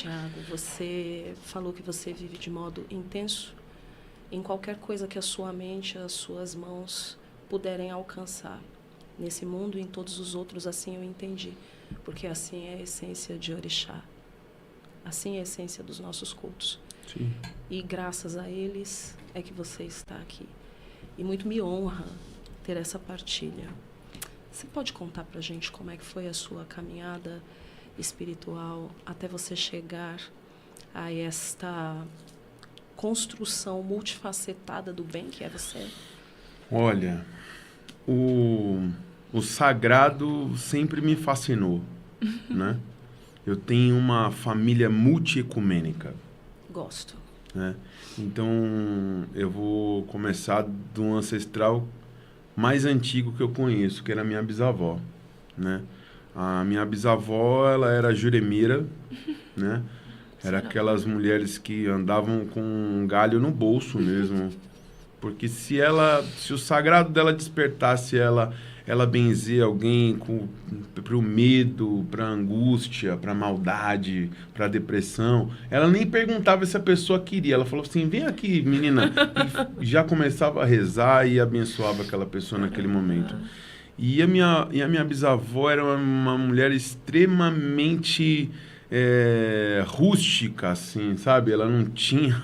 Tiago, você falou que você vive de modo intenso em qualquer coisa que a sua mente, as suas mãos puderem alcançar. Nesse mundo e em todos os outros, assim eu entendi. Porque assim é a essência de Orixá. Assim é a essência dos nossos cultos. Sim. E graças a eles é que você está aqui. E muito me honra ter essa partilha. Você pode contar pra gente como é que foi a sua caminhada espiritual até você chegar a esta construção multifacetada do bem que é você? Olha, o sagrado sempre me fascinou, né? Eu tenho uma família multiecumênica. Gosto. Né? Então, eu vou começar do ancestral mais antigo que eu conheço, que era a minha bisavó, né? A minha bisavó, ela era juremira, né? Era aquelas mulheres que andavam com um galho no bolso mesmo. Porque se o sagrado dela despertasse ela benzer alguém para o medo, para a angústia, para a maldade, para a depressão, ela nem perguntava se a pessoa queria. Ela falou assim, vem aqui, menina. E já começava a rezar e abençoava aquela pessoa naquele momento. E a minha bisavó era uma mulher extremamente rústica, assim, sabe? Ela não tinha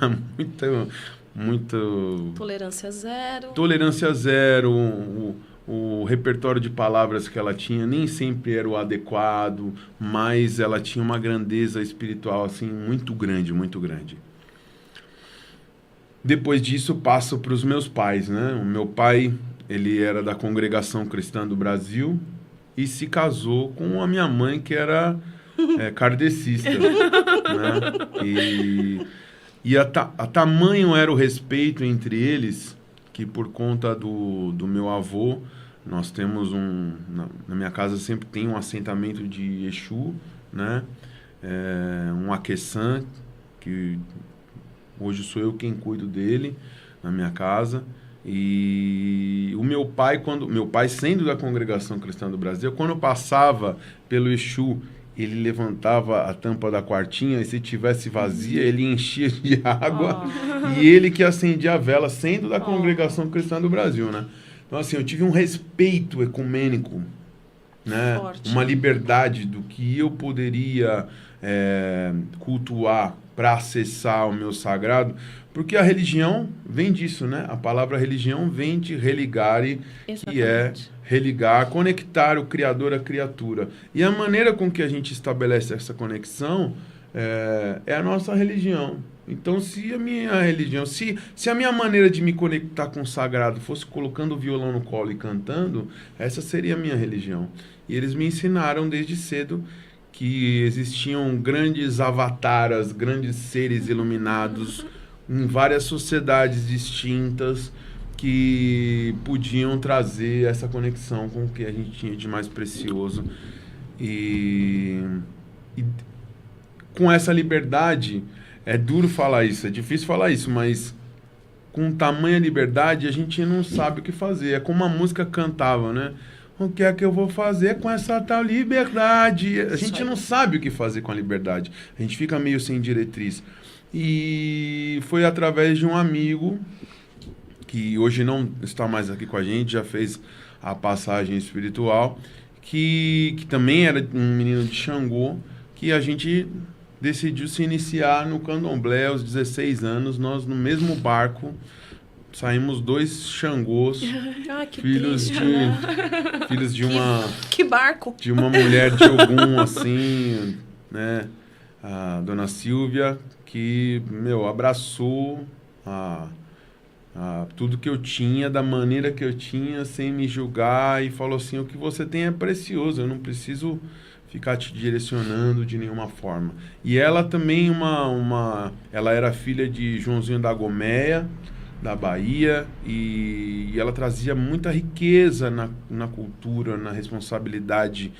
muito... Tolerância zero. Tolerância zero. O repertório de palavras que ela tinha nem sempre era o adequado, mas ela tinha uma grandeza espiritual assim muito grande, muito grande. Depois disso, passo para os meus pais, né? O meu pai, ele era da Congregação Cristã do Brasil e se casou com a minha mãe, que era kardecista, né? E a tamanho era o respeito entre eles, que por conta do meu avô, nós temos na minha casa sempre tem um assentamento de Exu, né? Um Aqueçã, que hoje sou eu quem cuido dele na minha casa. E o meu pai sendo da Congregação Cristã do Brasil, quando eu passava pelo Exu, ele levantava a tampa da quartinha e se tivesse vazia, ele enchia de água e ele que acendia a vela, sendo da Congregação Cristã do Brasil, né? Então, assim, eu tive um respeito ecumênico, né? Forte. Uma liberdade do que eu poderia cultuar para acessar o meu sagrado, porque a religião vem disso, né? A palavra religião vem de religare, que é religar, conectar o Criador à criatura. E a maneira com que a gente estabelece essa conexão é a nossa religião. Então, se a minha religião, se a minha maneira de me conectar com o sagrado fosse colocando o violão no colo e cantando, essa seria a minha religião. E eles me ensinaram desde cedo que existiam grandes avataras, grandes seres iluminados em várias sociedades distintas que podiam trazer essa conexão com o que a gente tinha de mais precioso. E com essa liberdade, é duro falar isso, é difícil falar isso, mas com tamanha liberdade a gente não sabe o que fazer. É como a música cantava, né? O que é que eu vou fazer com essa tal liberdade? A gente não sabe o que fazer com a liberdade. A gente fica meio sem diretriz. E foi através de um amigo que hoje não está mais aqui com a gente, já fez a passagem espiritual, que também era um menino de Xangô, que a gente decidiu se iniciar no candomblé aos 16 anos. Nós, no mesmo barco, saímos 2 Xangôs, filhos de uma... Que barco! De uma mulher de Ogum, assim, né? A dona Silvia, que, abraçou tudo que eu tinha, da maneira que eu tinha, sem me julgar, e falou assim, o que você tem é precioso, eu não preciso ficar te direcionando de nenhuma forma. E ela também, ela era filha de Joãozinho da Gomeia, da Bahia, e ela trazia muita riqueza na cultura, na responsabilidade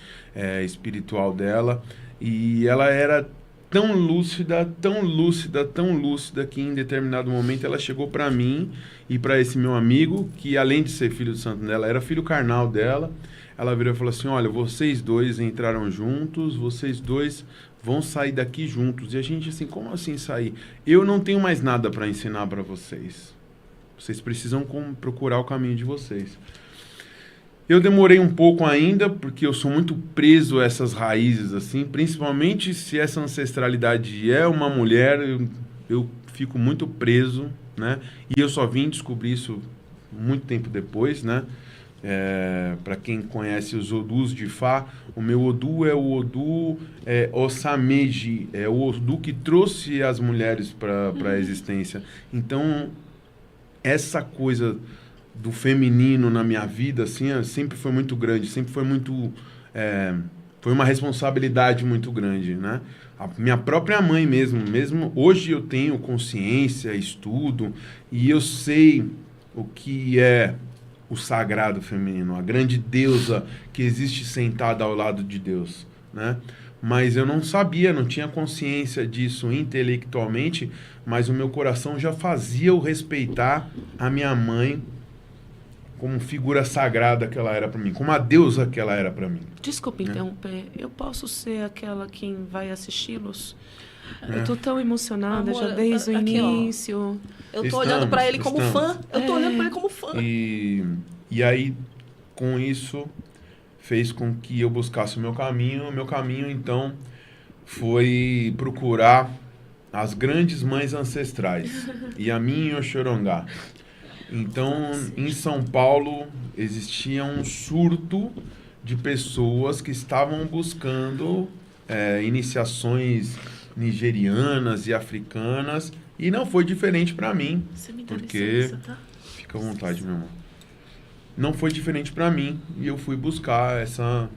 espiritual dela, e ela era tão lúcida, tão lúcida, tão lúcida, que em determinado momento ela chegou para mim e para esse meu amigo, que além de ser filho do santo dela, era filho carnal dela. Ela virou e falou assim: olha, vocês dois entraram juntos, vocês dois vão sair daqui juntos. E a gente assim, como assim sair? Eu não tenho mais nada para ensinar para vocês. Vocês precisam procurar o caminho de vocês. Eu demorei um pouco ainda, porque eu sou muito preso a essas raízes, assim, principalmente se essa ancestralidade é uma mulher, eu fico muito preso, né? E eu só vim descobrir isso muito tempo depois, né? Para quem conhece os Odus de Ifá, o meu Odu é o Odu Osameji, é o Odu que trouxe as mulheres para a existência. Então, essa coisa do feminino na minha vida, assim, sempre foi muito grande, sempre foi muito... foi uma responsabilidade muito grande, né? A minha própria mãe mesmo hoje eu tenho consciência, estudo, e eu sei o que é o sagrado feminino, a grande deusa que existe sentada ao lado de Deus, né? Mas eu não sabia, não tinha consciência disso intelectualmente, mas o meu coração já fazia eu respeitar a minha mãe como figura sagrada que ela era para mim, como a deusa que ela era para mim. Desculpe interromper, eu posso ser aquela quem vai assisti-los? Eu tô tão emocionada, Amor, já desde o aqui, início. Eu tô olhando para ele como fã. Eu tô olhando para ele como fã. E aí, com isso, fez com que eu buscasse o meu caminho. O meu caminho, então, foi procurar as grandes mães ancestrais. Yamin e Oxorongá. Então, em São Paulo, existia um surto de pessoas que estavam buscando iniciações nigerianas e africanas, e não foi diferente para mim. Você me dá porque licença, tá? Fica à vontade, meu irmão. Não foi diferente para mim, e eu fui buscar essa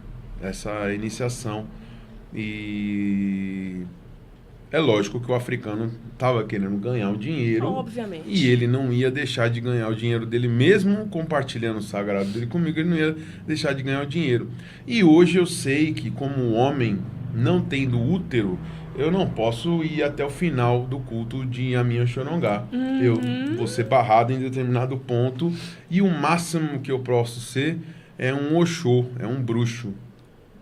iniciação. E é lógico que o africano estava querendo ganhar o dinheiro. Obviamente. E ele não ia deixar de ganhar o dinheiro dele, mesmo compartilhando o sagrado dele comigo, ele não ia deixar de ganhar o dinheiro. E hoje eu sei que, como homem, não tendo útero, eu não posso ir até o final do culto de Yamin Oxorongá. Eu vou ser barrado em determinado ponto, e o máximo que eu posso ser é um Oxô, é um bruxo,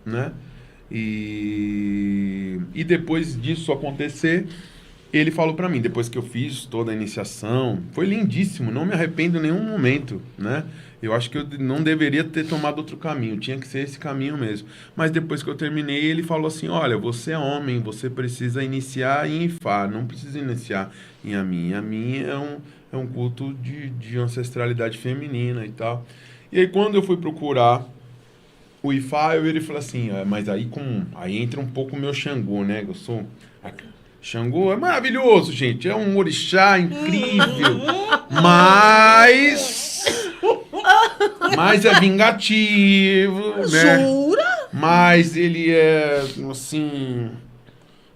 né? E depois disso acontecer, ele falou para mim, depois que eu fiz toda a iniciação, foi lindíssimo, não me arrependo em nenhum momento, né? Eu acho que eu não deveria ter tomado outro caminho, tinha que ser esse caminho mesmo. Mas depois que eu terminei, ele falou assim: olha, você é homem, você precisa iniciar em Ifá, não precisa iniciar em Yamin. Yamin é um culto de ancestralidade feminina e tal. E aí, quando eu fui procurar o Ifá, ele falou assim: mas aí entra um pouco o meu Xangô, né? Eu sou... Xangô é maravilhoso, gente, é um orixá incrível, mas é vingativo, né? Jura? Mas ele é, assim,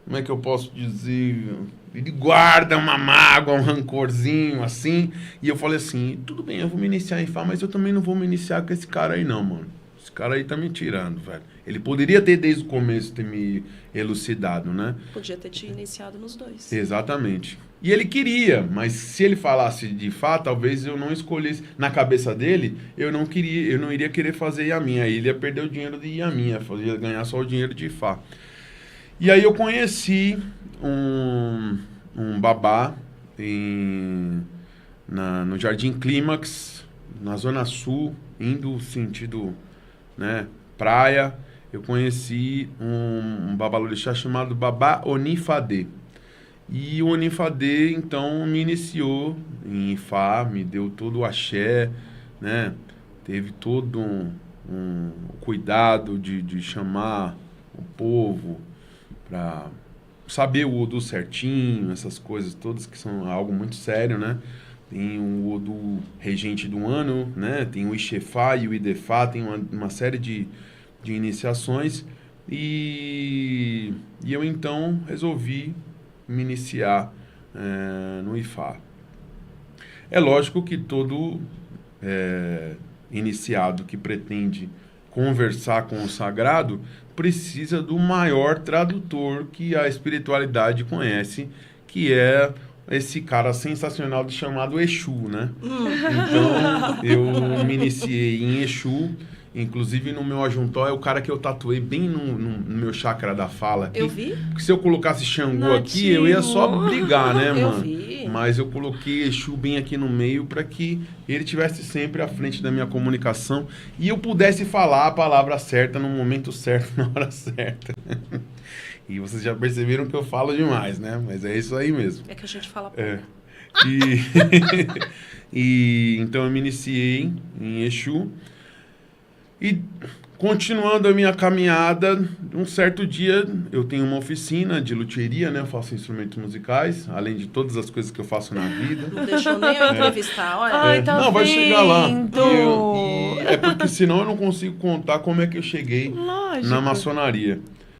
como é que eu posso dizer? Ele guarda uma mágoa, um rancorzinho, assim. E eu falei assim: tudo bem, eu vou me iniciar em Ifá, mas eu também não vou me iniciar com esse cara aí não, mano. Esse cara aí tá me tirando, velho. Ele poderia ter, desde o começo, ter me elucidado, né? Podia ter te iniciado nos dois. Exatamente. E ele queria, mas se ele falasse de Ifá, talvez eu não escolhesse. Na cabeça dele, eu não iria querer fazer Yamin. Aí ele ia perder o dinheiro de Yamin, ia ganhar só o dinheiro de Ifá. E aí eu conheci um babá no Jardim Clímax, na Zona Sul, indo sentido, né, praia. Eu conheci um babalorixá chamado Babá Onifadê. E o Onifadê, então, me iniciou em Ifá, me deu todo o axé, né? Teve todo um cuidado de chamar o povo para saber o Odu certinho, essas coisas todas que são algo muito sério, né? Tem o Odu regente do ano, né? Tem o Ixefá e o Idefá, tem uma série de iniciações, e eu então resolvi me iniciar no Ifá. É lógico que todo iniciado que pretende conversar com o sagrado precisa do maior tradutor que a espiritualidade conhece, que é esse cara sensacional chamado Exu, né? Então, eu me iniciei em Exu. Inclusive, no meu ajuntói, é o cara que eu tatuei bem no meu chakra da fala aqui. Eu vi. Porque se eu colocasse Xangô aqui, eu ia só brigar, né, mano? Eu vi. Mas eu coloquei Exu bem aqui no meio para que ele estivesse sempre à frente da minha comunicação e eu pudesse falar a palavra certa no momento certo, na hora certa. E vocês já perceberam que eu falo demais, né? Mas é isso aí mesmo. É que a gente fala pouco. É. Então eu me iniciei em Exu. E continuando a minha caminhada, um certo dia eu tenho uma oficina de luthieria, né? Eu faço instrumentos musicais, além de todas as coisas que eu faço na vida. Não deixou nem eu entrevistar, olha. Ai, tá Não, vai chegar lá. vendo? É porque senão eu não consigo contar como é que eu cheguei Lógico. na maçonaria.